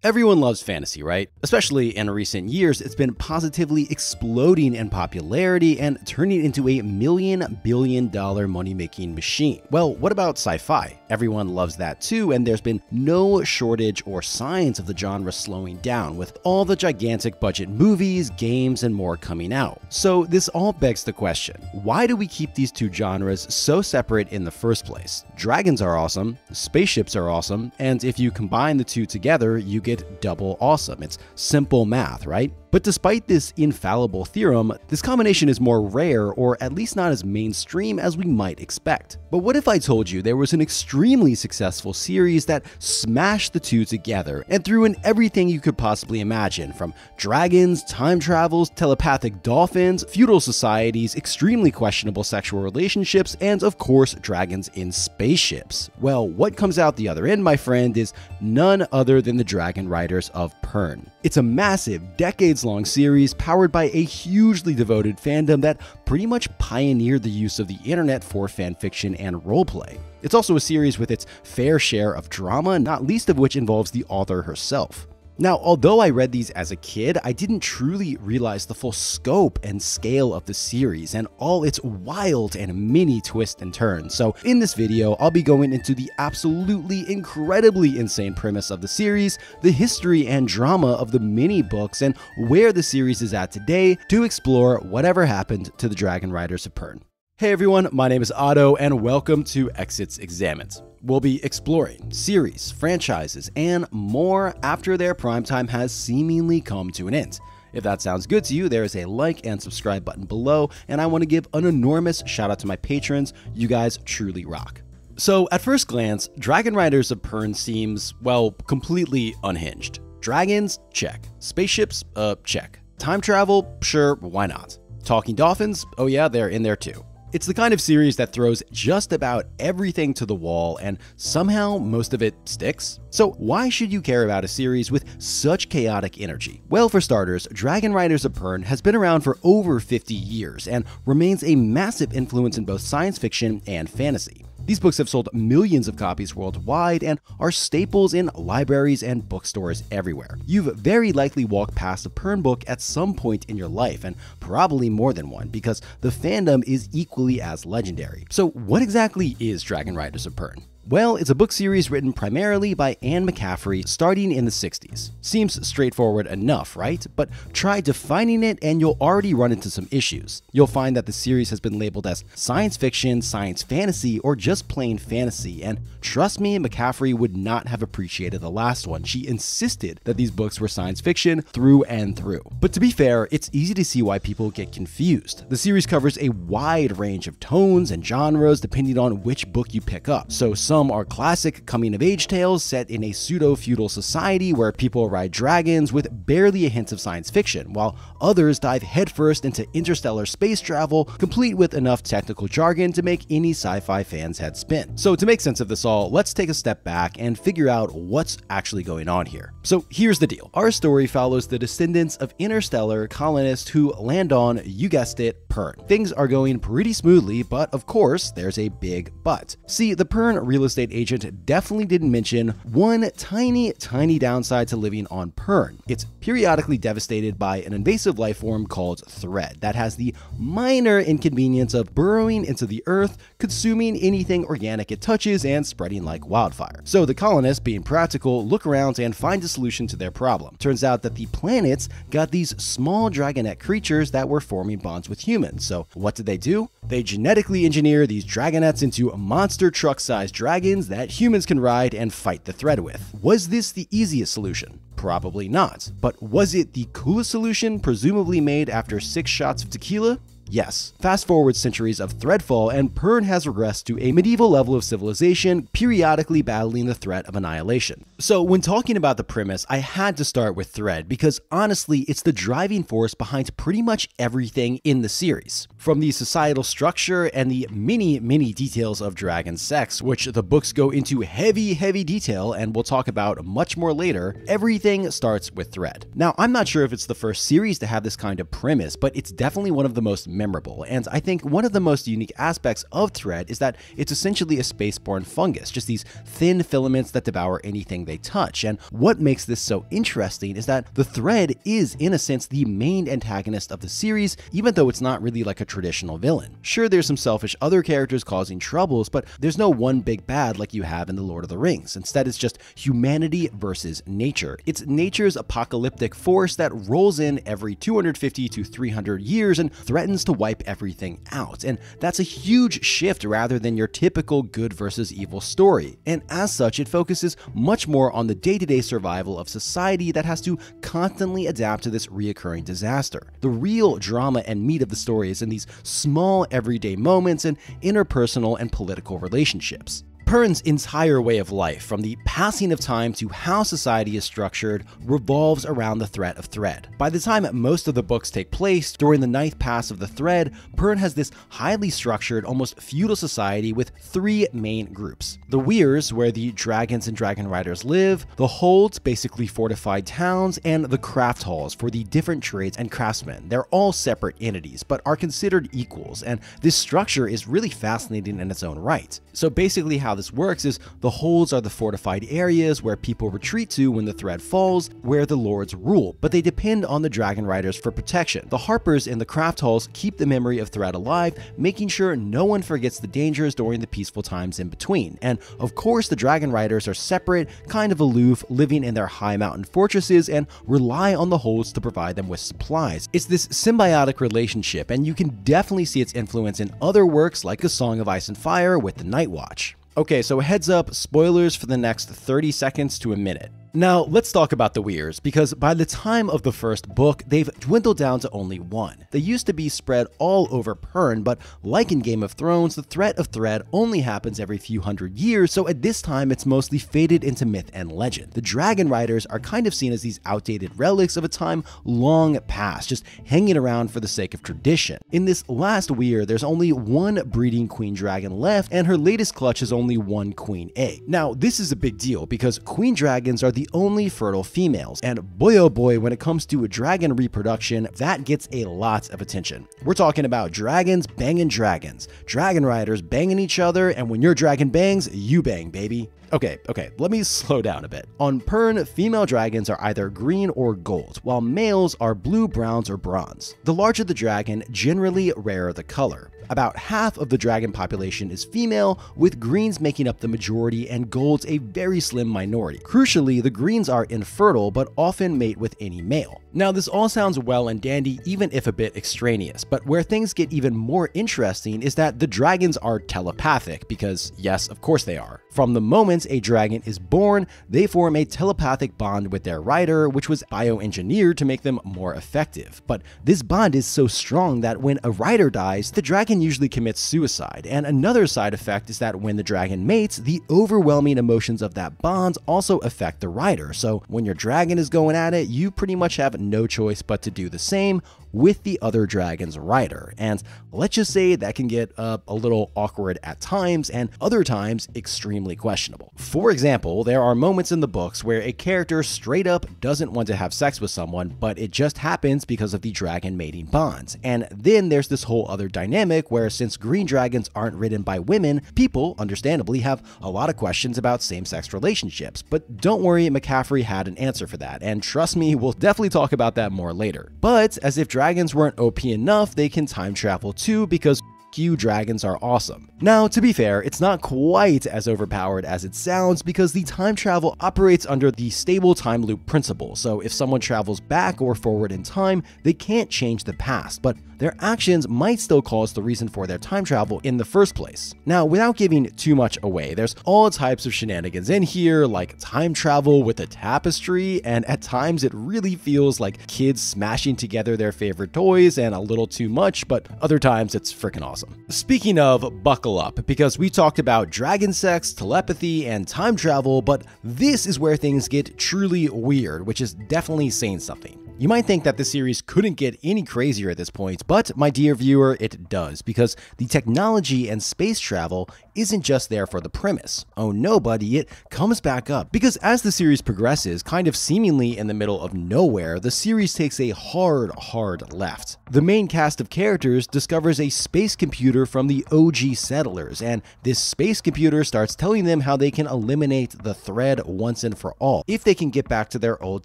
Everyone loves fantasy, right? Especially in recent years, it's been positively exploding in popularity and turning into a billion-dollar money-making machine. Well, what about sci-fi? Everyone loves that too, and there's been no shortage or signs of the genre slowing down, with all the gigantic budget movies, games, and more coming out. So this all begs the question, why do we keep these two genres so separate in the first place? Dragons are awesome, spaceships are awesome, and if you combine the two together, you get double awesome. It's simple math, right? But despite this infallible theorem, this combination is more rare, or at least not as mainstream as we might expect. But what if I told you there was an extremely successful series that smashed the two together and threw in everything you could possibly imagine, from dragons, time travels, telepathic dolphins, feudal societies, extremely questionable sexual relationships, and of course dragons in spaceships? Well, what comes out the other end, my friend, is none other than the Dragonriders of Pern. It's a massive, decades-long series powered by a hugely devoted fandom that pretty much pioneered the use of the internet for fanfiction and roleplay. It's also a series with its fair share of drama, not least of which involves the author herself. Now, although I read these as a kid, I didn't truly realize the full scope and scale of the series and all its wild and many twists and turns. So in this video, I'll be going into the absolutely incredibly insane premise of the series, the history and drama of the mini books, and where the series is at today to explore whatever happened to the Dragonriders of Pern. Hey everyone, my name is Otto and welcome to Exits Examined. We'll be exploring series, franchises, and more after their prime time has seemingly come to an end. If that sounds good to you, there is a like and subscribe button below, and I want to give an enormous shout out to my patrons. You guys truly rock. So at first glance, Dragonriders of Pern seems, well, completely unhinged. Dragons? Check. Spaceships? Check. Time travel? Sure, why not? Talking dolphins? Oh yeah, they're in there too. It's the kind of series that throws just about everything to the wall, and somehow most of it sticks. So why should you care about a series with such chaotic energy? Well, for starters, Dragonriders of Pern has been around for over 50 years and remains a massive influence in both science fiction and fantasy. These books have sold millions of copies worldwide and are staples in libraries and bookstores everywhere. You've very likely walked past a Pern book at some point in your life, and probably more than one, because the fandom is equally as legendary. So what exactly is Dragonriders of Pern? Well, it's a book series written primarily by Anne McCaffrey starting in the 60s. Seems straightforward enough, right? But try defining it and you'll already run into some issues. You'll find that the series has been labeled as science fiction, science fantasy, or just plain fantasy, and trust me, McCaffrey would not have appreciated the last one. She insisted that these books were science fiction through and through. But to be fair, it's easy to see why people get confused. The series covers a wide range of tones and genres depending on which book you pick up. So some are classic coming-of-age tales set in a pseudo-feudal society where people ride dragons with barely a hint of science fiction, while others dive headfirst into interstellar space travel, complete with enough technical jargon to make any sci-fi fan's head spin. So to make sense of this all, let's take a step back and figure out what's actually going on here. So here's the deal. Our story follows the descendants of interstellar colonists who land on, you guessed it, Pern. Things are going pretty smoothly, but of course, there's a big but. See, the Pern real estate agent definitely didn't mention one tiny downside to living on Pern. It's periodically devastated by an invasive life form called Thread that has the minor inconvenience of burrowing into the earth, consuming anything organic it touches, and spreading like wildfire. So the colonists, being practical, look around and find a solution to their problem. Turns out that the planets got these small dragonette creatures that were forming bonds with humans. So what did they do? They genetically engineer these dragonettes into monster truck-sized dragons that humans can ride and fight the Thread with. Was this the easiest solution? Probably not. But was it the coolest solution, presumably made after 6 shots of tequila? Yes. Fast forward centuries of Threadfall, and Pern has regressed to a medieval level of civilization, periodically battling the threat of annihilation. So when talking about the premise, I had to start with Thread because honestly, it's the driving force behind pretty much everything in the series. From the societal structure and the many details of dragon sex, which the books go into heavy detail and we'll talk about much more later, everything starts with Thread. Now, I'm not sure if it's the first series to have this kind of premise, but it's definitely one of the most memorable. And I think one of the most unique aspects of thread is that it's essentially a spaceborne fungus, just these thin filaments that devour anything they touch. And what makes this so interesting is that the thread is, in a sense, the main antagonist of the series, even though it's not really like a traditional villain. Sure, there's some selfish other characters causing troubles, but there's no one big bad like you have in The Lord of the Rings. Instead, it's just humanity versus nature. It's nature's apocalyptic force that rolls in every 250 to 300 years and threatens to wipe everything out. And that's a huge shift rather than your typical good versus evil story. And as such, it focuses much more on the day-to-day survival of society that has to constantly adapt to this reoccurring disaster. The real drama and meat of the story is in these small everyday moments and interpersonal and political relationships. Pern's entire way of life, from the passing of time to how society is structured, revolves around the threat of thread. By the time most of the books take place, during the ninth pass of the thread, Pern has this highly structured, almost feudal society with three main groups. The weirs, where the dragons and dragon riders live, the holds, basically fortified towns, and the craft halls for the different trades and craftsmen. They're all separate entities, but are considered equals, and this structure is really fascinating in its own right. So basically how this works is the holds are the fortified areas where people retreat to when the thread falls, where the lords rule, but they depend on the dragon riders for protection. The harpers in the craft halls keep the memory of thread alive, making sure no one forgets the dangers during the peaceful times in between. And of course, the dragon riders are separate, kind of aloof, living in their high mountain fortresses and rely on the holds to provide them with supplies. It's this symbiotic relationship, and you can definitely see its influence in other works like A Song of Ice and Fire with the Night Watch. Okay, so heads up, spoilers for the next 30 seconds to a minute. Now, let's talk about the weirs, because by the time of the first book, they've dwindled down to only one. They used to be spread all over Pern, but like in Game of Thrones, the threat of thread only happens every few hundred years, so at this time it's mostly faded into myth and legend. The dragon riders are kind of seen as these outdated relics of a time long past, just hanging around for the sake of tradition. In this last weir, there's only one breeding queen dragon left, and her latest clutch is only one queen egg. Now, this is a big deal, because queen dragons are the only fertile females, and boy oh boy, when it comes to dragon reproduction, that gets a lot of attention. We're talking about dragons banging dragons, dragon riders banging each other, and when your dragon bangs, you bang, baby. Okay, let me slow down a bit. On Pern, female dragons are either green or gold, while males are blue, browns, or bronze. The larger the dragon, generally rarer the color. About half of the dragon population is female, with greens making up the majority and golds a very slim minority. Crucially, the greens are infertile but often mate with any male. Now, this all sounds well and dandy, even if a bit extraneous, but where things get even more interesting is that the dragons are telepathic, because yes, of course they are. From the moment a dragon is born, they form a telepathic bond with their rider, which was bioengineered to make them more effective. But this bond is so strong that when a rider dies, the dragon usually commits suicide. And another side effect is that when the dragon mates, the overwhelming emotions of that bond also affect the rider. So when your dragon is going at it, you pretty much have no choice but to do the same with the other dragon's rider. And let's just say that can get a little awkward at times, and other times extremely questionable. For example, there are moments in the books where a character straight up doesn't want to have sex with someone, but it just happens because of the dragon mating bonds. And then there's this whole other dynamic where, since green dragons aren't ridden by women, people understandably have a lot of questions about same-sex relationships. But don't worry, McCaffrey had an answer for that, and trust me, we'll definitely talk about that more later. But as if dragons weren't OP enough, they can time travel too, because you dragons are awesome. Now, to be fair, it's not quite as overpowered as it sounds, because the time travel operates under the stable time loop principle. So if someone travels back or forward in time, they can't change the past, but their actions might still cause the reason for their time travel in the first place. Now, without giving too much away, there's all types of shenanigans in here, like time travel with a tapestry, and at times it really feels like kids smashing together their favorite toys and a little too much, but other times it's freaking awesome. Speaking of, buckle up, because we talked about dragon sex, telepathy, and time travel, but this is where things get truly weird, which is definitely saying something. You might think that the series couldn't get any crazier at this point, but my dear viewer, it does, because the technology and space travel isn't just there for the premise. Oh no, buddy, it comes back up. Because as the series progresses, kind of seemingly in the middle of nowhere, the series takes a hard left. The main cast of characters discovers a space computer from the OG settlers, and this space computer starts telling them how they can eliminate the thread once and for all, if they can get back to their old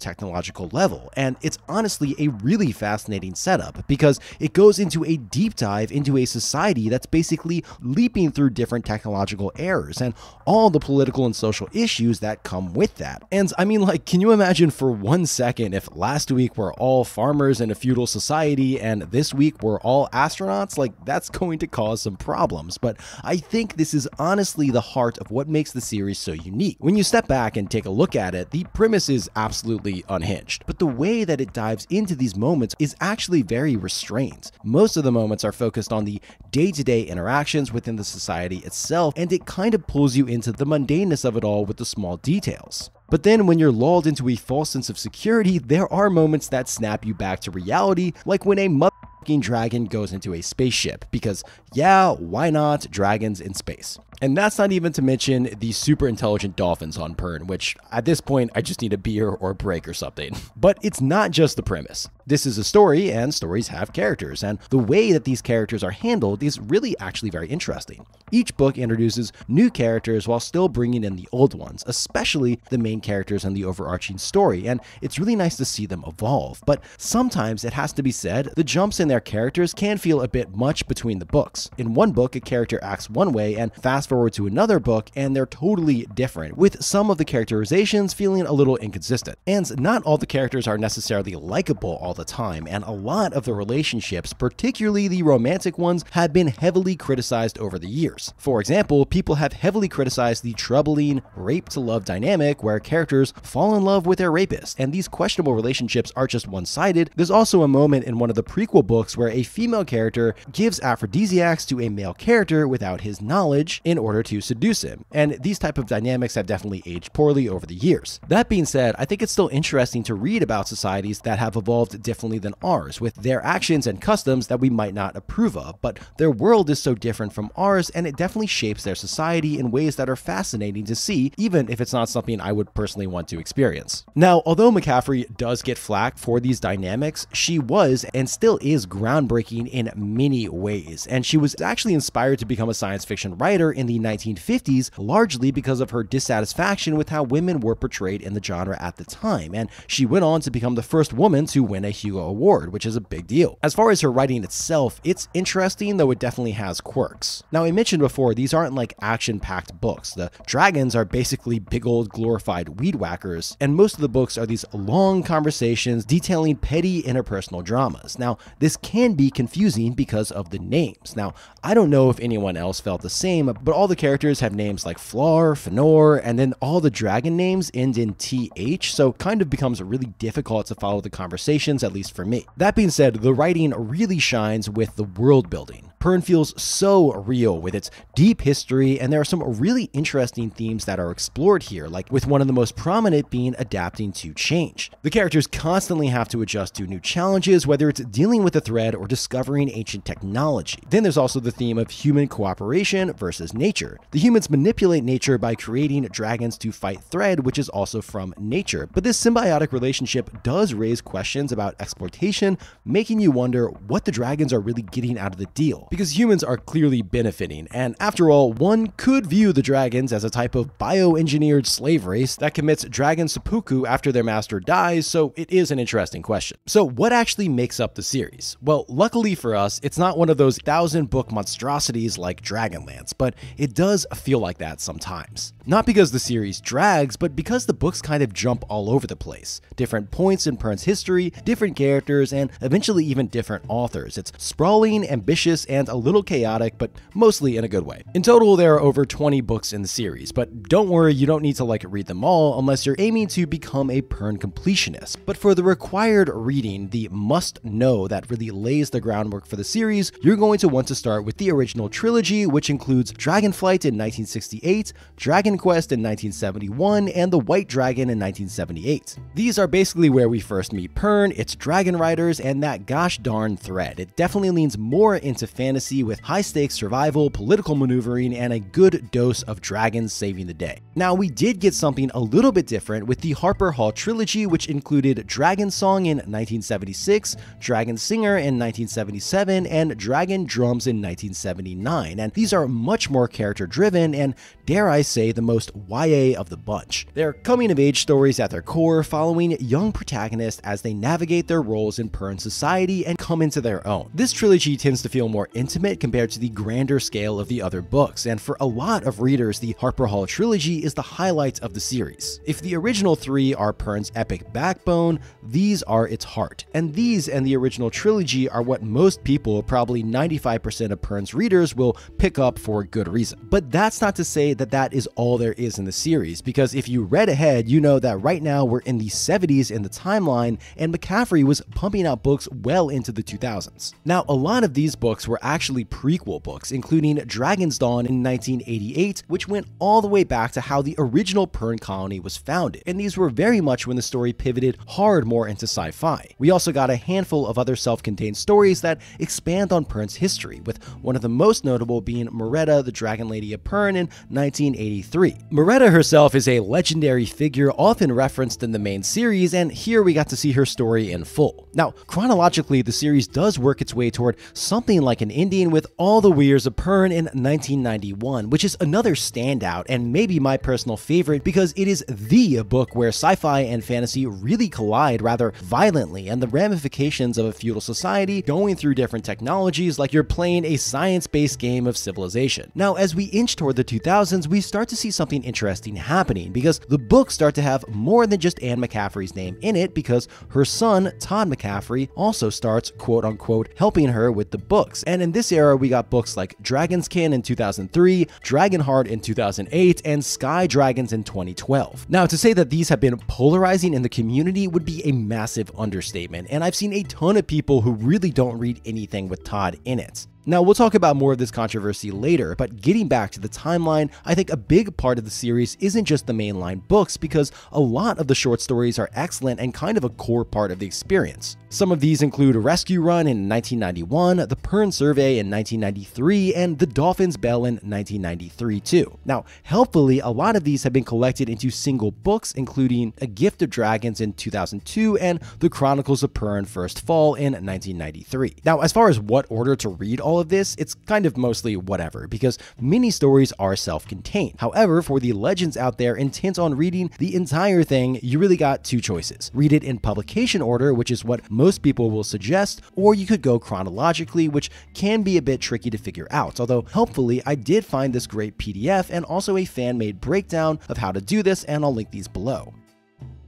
technological level. And it's honestly a really fascinating setup, because it goes into a deep dive into a society that's basically leaping through different technological errors and all the political and social issues that come with that. And I mean, like, can you imagine for 1 second if last week we're all farmers in a feudal society and this week we're all astronauts? Like, that's going to cause some problems. But I think this is honestly the heart of what makes the series so unique. When you step back and take a look at it, the premise is absolutely unhinged, but the way that it dives into these moments is actually very restrained. Most of the moments are focused on the day-to-day interactions within the society itself, and it kind of pulls you into the mundaneness of it all with the small details. But then when you're lulled into a false sense of security, there are moments that snap you back to reality, like when a motherfucking dragon goes into a spaceship, because yeah, why not dragons in space? And that's not even to mention the super intelligent dolphins on Pern, which at this point I just need a beer or a break or something. But it's not just the premise. This is a story, and stories have characters, and the way that these characters are handled is really actually very interesting. Each book introduces new characters while still bringing in the old ones, especially the main characters and the overarching story, and it's really nice to see them evolve. But sometimes it has to be said, the jumps in their characters can feel a bit much between the books. In one book, a character acts one way, and fast forward to another book and they're totally different, with some of the characterizations feeling a little inconsistent. And not all the characters are necessarily likable all the time, and a lot of the relationships, particularly the romantic ones, have been heavily criticized over the years. For example, people have heavily criticized the troubling rape to love dynamic where characters fall in love with their rapist, and these questionable relationships are just one-sided. There's also a moment in one of the prequel books where a female character gives aphrodisiacs to a male character without his knowledge in order to seduce him, and these type of dynamics have definitely aged poorly over the years. That being said, I think it's still interesting to read about societies that have evolved differently than ours, with their actions and customs that we might not approve of, but their world is so different from ours, and it definitely shapes their society in ways that are fascinating to see, even if it's not something I would personally want to experience. Now, although McCaffrey does get flack for these dynamics, she was and still is groundbreaking in many ways, and she was actually inspired to become a science fiction writer in the 1950s, largely because of her dissatisfaction with how women were portrayed in the genre at the time, and she went on to become the first woman to win a Hugo Award, which is a big deal. As far as her writing itself, it's interesting, though it definitely has quirks. Now, I mentioned before, these aren't like action-packed books. The dragons are basically big old glorified weed whackers, and most of the books are these long conversations detailing petty interpersonal dramas. Now, this can be confusing because of the names. Now, I don't know if anyone else felt the same, but all the characters have names like Flar, Fenor, and then all the dragon names end in TH, so it kind of becomes really difficult to follow the conversations, at least for me. That being said, the writing really shines with the world building. Pern feels so real with its deep history, and there are some really interesting themes that are explored here, like with one of the most prominent being adapting to change. The characters constantly have to adjust to new challenges, whether it's dealing with a threat or discovering ancient technology. Then there's also the theme of human cooperation versus nature. The humans manipulate nature by creating dragons to fight thread, which is also from nature. But this symbiotic relationship does raise questions about exploitation, making you wonder what the dragons are really getting out of the deal. Because humans are clearly benefiting, and after all, one could view the dragons as a type of bioengineered slave race that commits dragon seppuku after their master dies, so it is an interesting question. So what actually makes up the series? Well, luckily for us, it's not one of those 1,000-book monstrosities like Dragonlance, but it does feel like that sometimes. Not because the series drags, but because the books kind of jump all over the place. Different points in Pern's history, different characters, and eventually even different authors. It's sprawling, ambitious, and and a little chaotic, but mostly in a good way. In total, there are over 20 books in the series, but don't worry, you don't need to read them all unless you're aiming to become a Pern completionist. But for the required reading, the must-know that really lays the groundwork for the series, you're going to want to start with the original trilogy, which includes Dragonflight in 1968, Dragon Quest in 1971, and The White Dragon in 1978. These are basically where we first meet Pern, its Dragonriders, and that gosh darn thread. It definitely leans more into fantasy with high-stakes survival, political maneuvering, and a good dose of dragons saving the day. Now, we did get something a little bit different with the Harper Hall trilogy, which included Dragon Song in 1976, Dragon Singer in 1977, and Dragon Drums in 1979, and these are much more character-driven and, dare I say, the most YA of the bunch. They're coming-of-age stories at their core, following young protagonists as they navigate their roles in Pern society and come into their own. This trilogy tends to feel more intimate compared to the grander scale of the other books, and for a lot of readers, the Harper Hall trilogy is the highlight of the series. If the original three are Pern's epic backbone, these are its heart. And these and the original trilogy are what most people, probably 95% of Pern's readers, will pick up for good reason. But that's not to say that that is all there is in the series, because if you read ahead, you know that right now we're in the 70s in the timeline, and McCaffrey was pumping out books well into the 2000s. Now, a lot of these books were actually prequel books, including Dragon's Dawn in 1988, which went all the way back to how the original Pern colony was founded, and these were very much when the story pivoted hard more into sci-fi. We also got a handful of other self-contained stories that expand on Pern's history, with one of the most notable being Moretta, the Dragon Lady of Pern in 1983. Moretta herself is a legendary figure often referenced in the main series, and here we got to see her story in full. Now, chronologically, the series does work its way toward something like an ending with All the Weirs of Pern in 1991, which is another standout and maybe my personal favorite because it is the book where sci-fi and fantasy really collide rather violently, and the ramifications of a feudal society going through different technologies like you're playing a science-based game of Civilization. Now, as we inch toward the 2000s, we start to see something interesting happening because the books start to have more than just Anne McCaffrey's name in it, because her son, Todd McCaffrey, also starts quote-unquote helping her with the books. And in this era, we got books like Dragonskin in 2003, Dragonheart in 2008, and Sky Dragons in 2012. Now, to say that these have been polarizing in the community would be a massive understatement, and I've seen a ton of people who really don't read anything with Todd in it. Now, we'll talk about more of this controversy later, but getting back to the timeline, I think a big part of the series isn't just the mainline books, because a lot of the short stories are excellent and kind of a core part of the experience. Some of these include Rescue Run in 1991, The Pern Survey in 1993, and The Dolphin's Bell in 1993 too. Now, helpfully, a lot of these have been collected into single books, including A Gift of Dragons in 2002 and The Chronicles of Pern First Fall in 1993. Now, as far as what order to read all of this, it's kind of mostly whatever, because mini stories are self-contained. However, for the legends out there intent on reading the entire thing, you really got two choices. Read it in publication order, which is what most people will suggest, or you could go chronologically, which can be a bit tricky to figure out, although helpfully I did find this great PDF and also a fan-made breakdown of how to do this, and I'll link these below.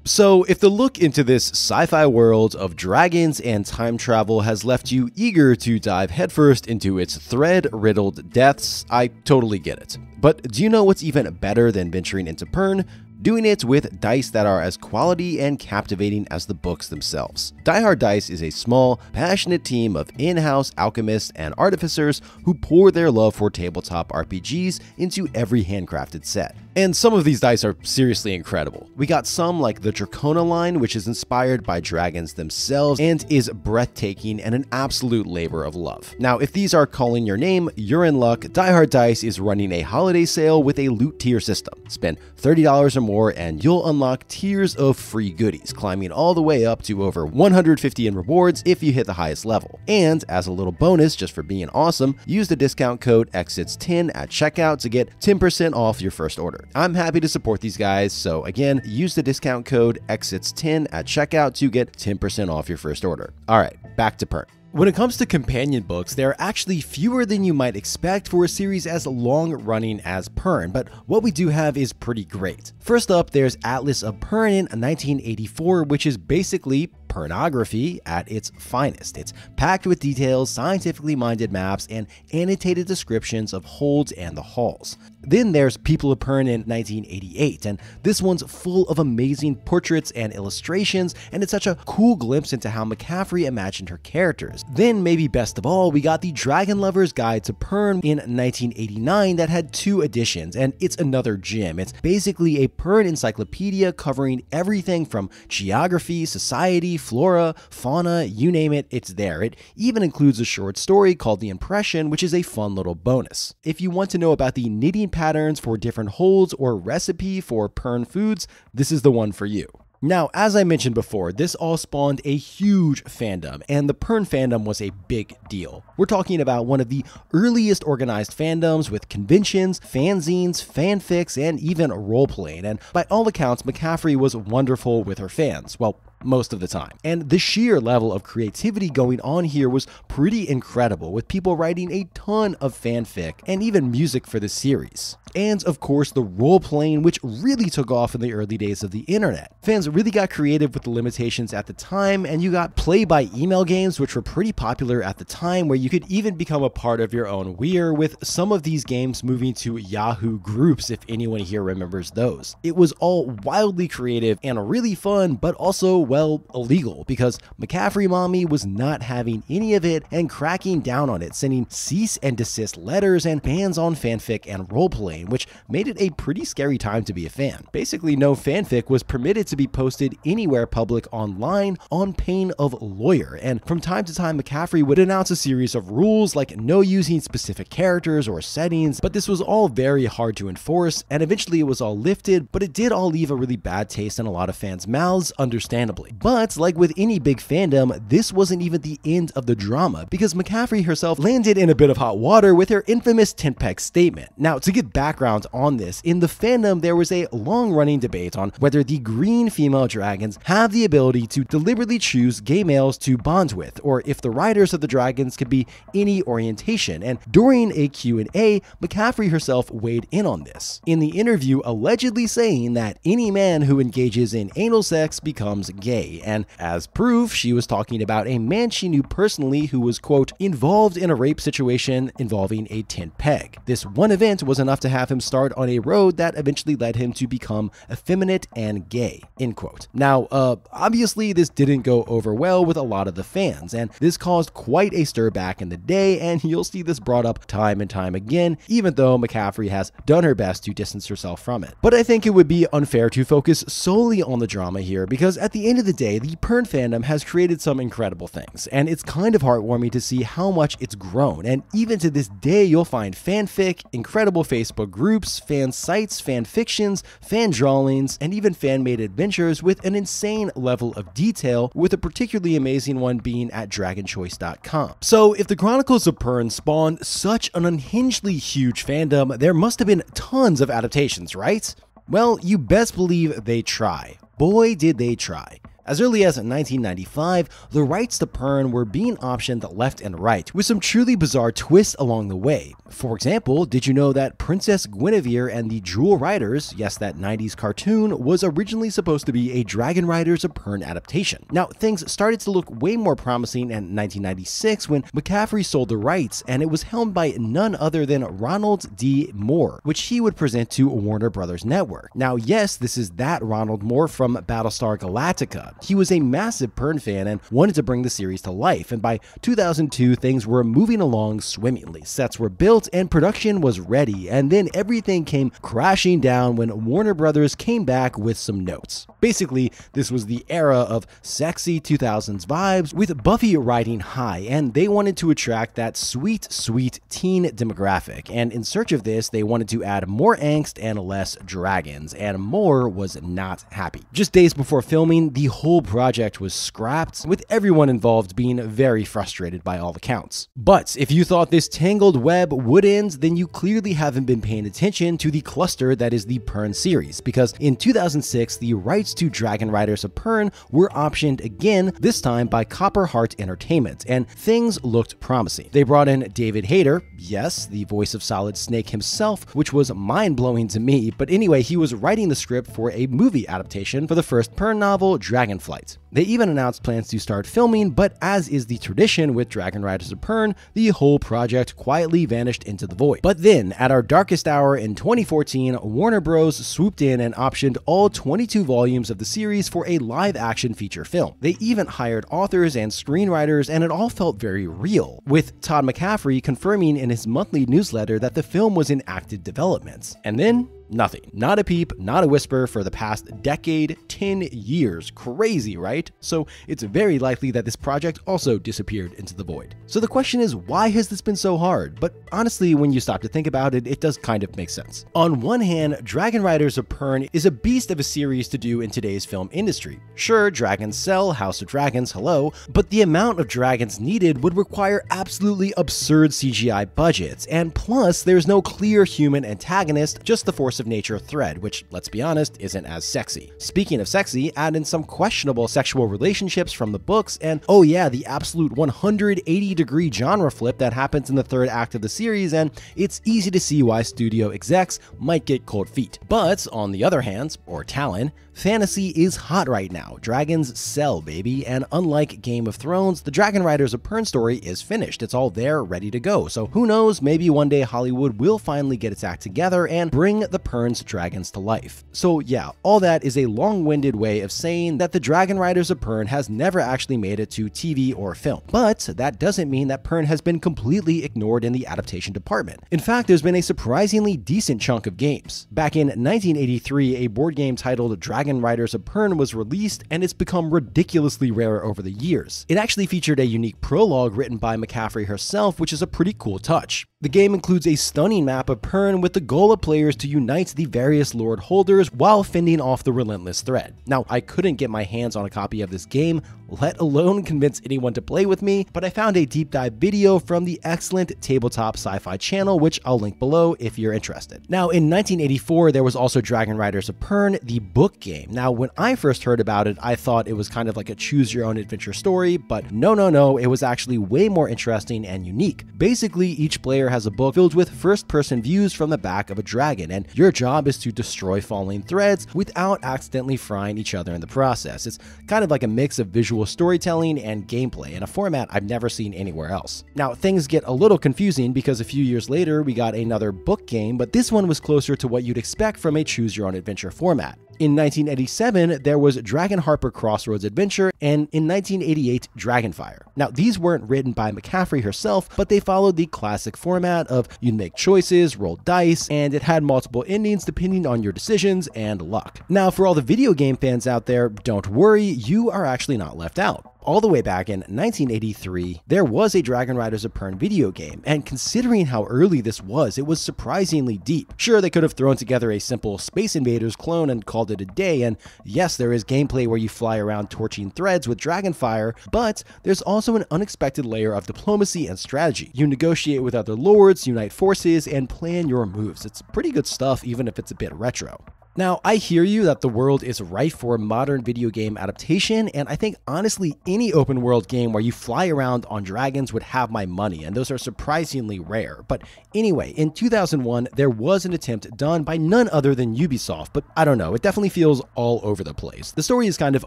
So, if the look into this sci-fi world of dragons and time travel has left you eager to dive headfirst into its thread-riddled depths, I totally get it. But do you know what's even better than venturing into Pern? Doing it with dice that are as quality and captivating as the books themselves. Die Hard Dice is a small, passionate team of in-house alchemists and artificers who pour their love for tabletop RPGs into every handcrafted set. And some of these dice are seriously incredible. We got some like the Dracona line, which is inspired by dragons themselves and is breathtaking and an absolute labor of love. Now, if these are calling your name, you're in luck. Die Hard Dice is running a holiday sale with a loot tier system. Spend $30 or more and you'll unlock tiers of free goodies, climbing all the way up to over 150 in rewards if you hit the highest level. And as a little bonus, just for being awesome, use the discount code EXITS10 at checkout to get 10% off your first order. I'm happy to support these guys, so again, use the discount code EXITS10 at checkout to get 10% off your first order. Alright, back to Pern. When it comes to companion books, there are actually fewer than you might expect for a series as long-running as Pern, but what we do have is pretty great. First up, there's Atlas of Pern in 1984, which is basically pornography at its finest. It's packed with details, scientifically minded maps, and annotated descriptions of holds and the halls. Then there's People of Pern in 1988, and this one's full of amazing portraits and illustrations, and it's such a cool glimpse into how McCaffrey imagined her characters. Then, maybe best of all, we got the Dragon Lover's Guide to Pern in 1989 that had 2 editions, and it's another gem. It's basically a Pern encyclopedia covering everything from geography, society, flora, fauna, you name it, it's there. It even includes a short story called The Impression, which is a fun little bonus. If you want to know about the knitting patterns for different holds or recipe for Pern foods, this is the one for you. Now, as I mentioned before, this all spawned a huge fandom, and the Pern fandom was a big deal. We're talking about one of the earliest organized fandoms with conventions, fanzines, fanfics, and even role-playing, and by all accounts, McCaffrey was wonderful with her fans. Well, most of the time. And the sheer level of creativity going on here was pretty incredible, with people writing a ton of fanfic and even music for the series. And of course, the role-playing, which really took off in the early days of the internet. Fans really got creative with the limitations at the time, and you got play-by-email games, which were pretty popular at the time, where you could even become a part of your own weir, with some of these games moving to Yahoo groups, if anyone here remembers those. It was all wildly creative and really fun, but also, well, illegal, because McCaffrey Mommy was not having any of it and cracking down on it, sending cease and desist letters and bans on fanfic and role-playing, which made it a pretty scary time to be a fan. Basically, no fanfic was permitted to be posted anywhere public online on pain of lawyer, and from time to time McCaffrey would announce a series of rules like no using specific characters or settings, but this was all very hard to enforce, and eventually it was all lifted, but it did all leave a really bad taste in a lot of fans' mouths, understandably. But like with any big fandom, this wasn't even the end of the drama, because McCaffrey herself landed in a bit of hot water with her infamous tent peg statement. Now, to get background on this, in the fandom there was a long-running debate on whether the green female dragons have the ability to deliberately choose gay males to bond with, or if the riders of the dragons could be any orientation, and during a Q&A, McCaffrey herself weighed in on this, in the interview allegedly saying that any man who engages in anal sex becomes gay, and as proof, she was talking about a man she knew personally who was, quote, involved in a rape situation involving a tent peg. This one event was enough to have him start on a road that eventually led him to become effeminate and gay, end quote. Now, obviously this didn't go over well with a lot of the fans, and this caused quite a stir back in the day, and you'll see this brought up time and time again, even though McCaffrey has done her best to distance herself from it. But I think it would be unfair to focus solely on the drama here, because at the end of the day, the Pern fandom has created some incredible things, and it's kind of heartwarming to see how much it's grown, and even to this day you'll find fanfic, incredible Facebook groups, fan sites, fan fictions, fan drawings, and even fan-made adventures with an insane level of detail, with a particularly amazing one being at dragonchoice.com. So if the Chronicles of Pern spawned such an unhingedly huge fandom, there must have been tons of adaptations, right? Well, you best believe they try. Boy, did they try. As early as 1995, the rights to Pern were being optioned left and right, with some truly bizarre twists along the way. For example, did you know that Princess Guinevere and the Jewel Riders, yes, that 90s cartoon, was originally supposed to be a Dragonriders of Pern adaptation? Now, things started to look way more promising in 1996 when McCaffrey sold the rights, and it was helmed by none other than Ronald D. Moore, which he would present to Warner Brothers Network. Now, yes, this is that Ronald Moore from Battlestar Galactica. He was a massive Pern fan and wanted to bring the series to life, and by 2002 things were moving along swimmingly. Sets were built and production was ready, and then everything came crashing down when Warner Brothers came back with some notes. Basically, this was the era of sexy 2000s vibes, with Buffy riding high, and they wanted to attract that sweet, sweet teen demographic, and in search of this, they wanted to add more angst and less dragons, and Moore was not happy. Just days before filming, the whole project was scrapped, with everyone involved being very frustrated by all accounts. But if you thought this tangled web would end, then you clearly haven't been paying attention to the cluster that is the Pern series, because in 2006, the rights to Dragonriders of Pern were optioned again, this time by Copper Heart Entertainment, and things looked promising. They brought in David Hayter, yes, the voice of Solid Snake himself, which was mind-blowing to me, but anyway, he was writing the script for a movie adaptation for the first Pern novel, Dragonriders Dragonflight. They even announced plans to start filming, but as is the tradition with Dragonriders of Pern, the whole project quietly vanished into the void. But then, at our darkest hour in 2014, Warner Bros. Swooped in and optioned all 22 volumes of the series for a live-action feature film. They even hired authors and screenwriters, and it all felt very real, with Todd McCaffrey confirming in his monthly newsletter that the film was in active development. And then, nothing. Not a peep, not a whisper for the past decade, 10 years. Crazy, right? So it's very likely that this project also disappeared into the void. So the question is, why has this been so hard? But honestly, when you stop to think about it, it does kind of make sense. On one hand, Dragonriders of Pern is a beast of a series to do in today's film industry. Sure, dragons sell, House of Dragons, hello, but the amount of dragons needed would require absolutely absurd CGI budgets, and plus, there's no clear human antagonist, just the force of nature thread, which, let's be honest, isn't as sexy. Speaking of sexy, add in some questionable sexual relationships from the books, and oh yeah, the absolute 180-degree genre flip that happens in the third act of the series, and it's easy to see why studio execs might get cold feet. But on the other hand, or Talon, fantasy is hot right now. Dragons sell, baby, and unlike Game of Thrones, the Dragonriders of Pern story is finished. It's all there, ready to go. So who knows, maybe one day Hollywood will finally get its act together and bring the Pern's dragons to life. So yeah, all that is a long-winded way of saying that the Dragonriders of Pern has never actually made it to TV or film. But that doesn't mean that Pern has been completely ignored in the adaptation department. In fact, there's been a surprisingly decent chunk of games. Back in 1983, a board game titled Dragonriders of Pern was released, and it's become ridiculously rare over the years. It actually featured a unique prologue written by McCaffrey herself, which is a pretty cool touch. The game includes a stunning map of Pern with the goal of players to unite the various lord holders while fending off the relentless threat. Now, I couldn't get my hands on a copy of this game, let alone convince anyone to play with me, but I found a deep dive video from the excellent Tabletop Sci-Fi channel, which I'll link below if you're interested. Now, in 1984, there was also Dragonriders of Pern, the book game. Now, when I first heard about it, I thought it was kind of like a choose-your-own-adventure story, but no, it was actually way more interesting and unique. Basically, each player has a book filled with first-person views from the back of a dragon, and your job is to destroy falling threads without accidentally frying each other in the process. It's kind of like a mix of visual storytelling and gameplay in a format I've never seen anywhere else. Now, things get a little confusing because a few years later, we got another book game, but this one was closer to what you'd expect from a choose-your-own-adventure format. In 1987, there was Dragon Harper Crossroads Adventure, and in 1988, Dragonfire. Now, these weren't written by McCaffrey herself, but they followed the classic format of you'd make choices, roll dice, and it had multiple endings depending on your decisions and luck. Now, for all the video game fans out there, don't worry, you are actually not left out. All the way back in 1983, there was a Dragonriders of Pern video game, and considering how early this was, it was surprisingly deep. Sure, they could have thrown together a simple Space Invaders clone and called it a day, and yes, there is gameplay where you fly around torching threads with Dragonfire, but there's also an unexpected layer of diplomacy and strategy. You negotiate with other lords, unite forces, and plan your moves. It's pretty good stuff, even if it's a bit retro. Now, I hear you that the world is ripe for modern video game adaptation, and I think honestly any open world game where you fly around on dragons would have my money, and those are surprisingly rare. But anyway, in 2001, there was an attempt done by none other than Ubisoft, but I don't know, it definitely feels all over the place. The story is kind of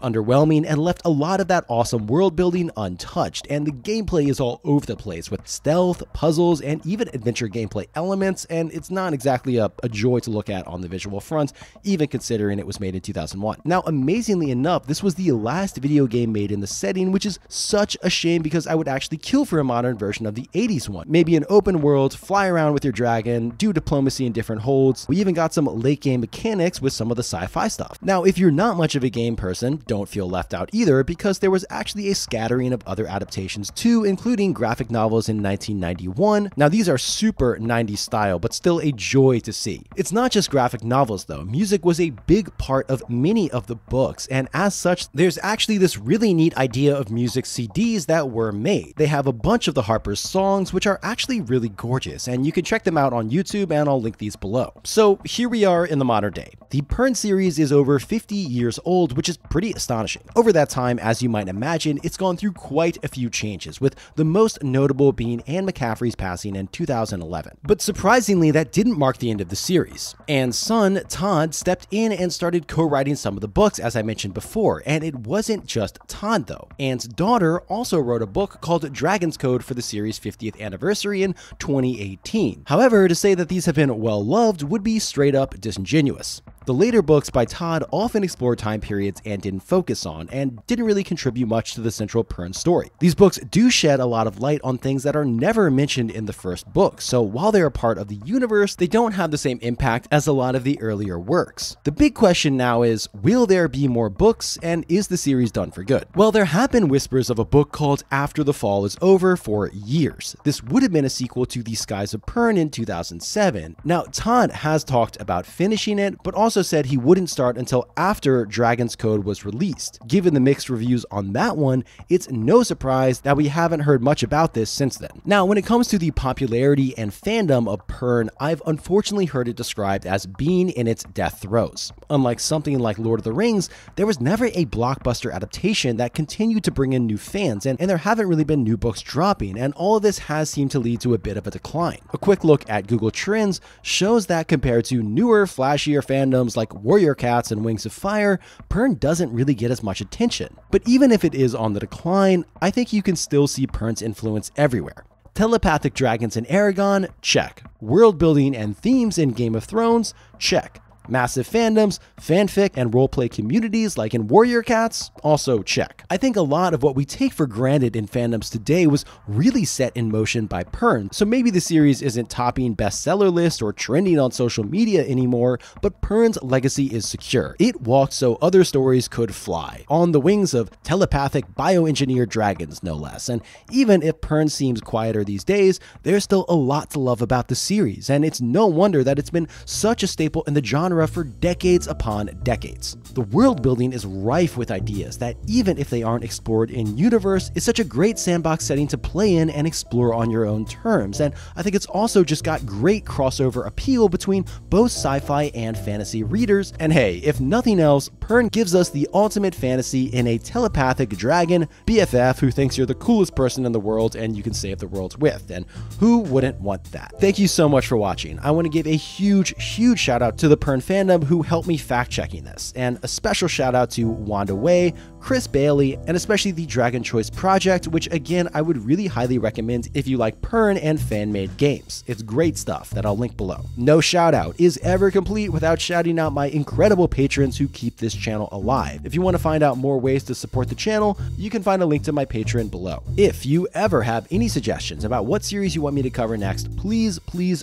underwhelming and left a lot of that awesome world building untouched, and the gameplay is all over the place with stealth, puzzles, and even adventure gameplay elements, and it's not exactly a joy to look at on the visual front, even considering it was made in 2001. Now, amazingly enough, this was the last video game made in the setting, which is such a shame because I would actually kill for a modern version of the 80s one. Maybe an open world, fly around with your dragon, do diplomacy in different holds. We even got some late game mechanics with some of the sci-fi stuff. Now, if you're not much of a game person, don't feel left out either, because there was actually a scattering of other adaptations too, including graphic novels in 1991. Now, these are super 90s style, but still a joy to see. It's not just graphic novels though. Music was a big part of many of the books, and as such, there's actually this really neat idea of music CDs that were made. They have a bunch of the Harper's songs, which are actually really gorgeous, and you can check them out on YouTube, and I'll link these below. So here we are in the modern day. The Pern series is over 50 years old, which is pretty astonishing. Over that time, as you might imagine, it's gone through quite a few changes, with the most notable being Anne McCaffrey's passing in 2011. But surprisingly, that didn't mark the end of the series. Anne's son, Todd, Todd stepped in and started co-writing some of the books, as I mentioned before, and it wasn't just Todd though. Ann's daughter also wrote a book called Dragon's Code for the series' 50th anniversary in 2018. However, to say that these have been well loved would be straight up disingenuous. The later books by Todd often explored time periods and didn't focus on, and didn't really contribute much to the central Pern story. These books do shed a lot of light on things that are never mentioned in the first book, so while they are part of the universe, they don't have the same impact as a lot of the earlier works. The big question now is, will there be more books, and is the series done for good? Well, there have been whispers of a book called After the Fall is Over for years. This would have been a sequel to The Skies of Pern in 2007. Now, Todd has talked about finishing it, but also said he wouldn't start until after Dragon's Code was released. Given the mixed reviews on that one, it's no surprise that we haven't heard much about this since then. Now, when it comes to the popularity and fandom of Pern, I've unfortunately heard it described as being in its death throes. Unlike something like Lord of the Rings, there was never a blockbuster adaptation that continued to bring in new fans, and there haven't really been new books dropping, and all of this has seemed to lead to a bit of a decline. A quick look at Google Trends shows that compared to newer, flashier fandoms like Warrior Cats and Wings of Fire, Pern doesn't really get as much attention. But even if it is on the decline, I think you can still see Pern's influence everywhere. Telepathic dragons in Aragon? Check. World building and themes in Game of Thrones? Check. Massive fandoms, fanfic, and roleplay communities like in Warrior Cats? Also check. I think a lot of what we take for granted in fandoms today was really set in motion by Pern, so maybe the series isn't topping bestseller lists or trending on social media anymore, but Pern's legacy is secure. It walked so other stories could fly, on the wings of telepathic bioengineered dragons no less, and even if Pern seems quieter these days, there's still a lot to love about the series, and it's no wonder that it's been such a staple in the genre for decades upon decades. The world building is rife with ideas that, even if they aren't explored in universe, is such a great sandbox setting to play in and explore on your own terms, and I think it's also just got great crossover appeal between both sci-fi and fantasy readers, and hey, if nothing else, Pern gives us the ultimate fantasy in a telepathic dragon BFF who thinks you're the coolest person in the world and you can save the world with, and who wouldn't want that? Thank you so much for watching. I want to give a huge shout out to the Pern fandom who helped me fact-checking this, and a special shout out to Wanda Wei, Chris Bailey, and especially the Dragon Choice Project, which again I would really highly recommend if you like Pern and fan-made games. It's great stuff that I'll link below. No shout out is ever complete without shouting out my incredible patrons who keep this channel alive. If you want to find out more ways to support the channel, you can find a link to my Patreon below. If you ever have any suggestions about what series you want me to cover next, please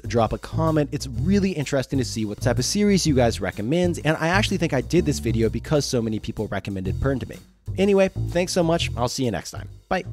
drop a comment. It's really interesting to see what type of series you guys recommend, and I actually think I did this video because so many people recommended Pern to me. Anyway, thanks so much. I'll see you next time. Bye.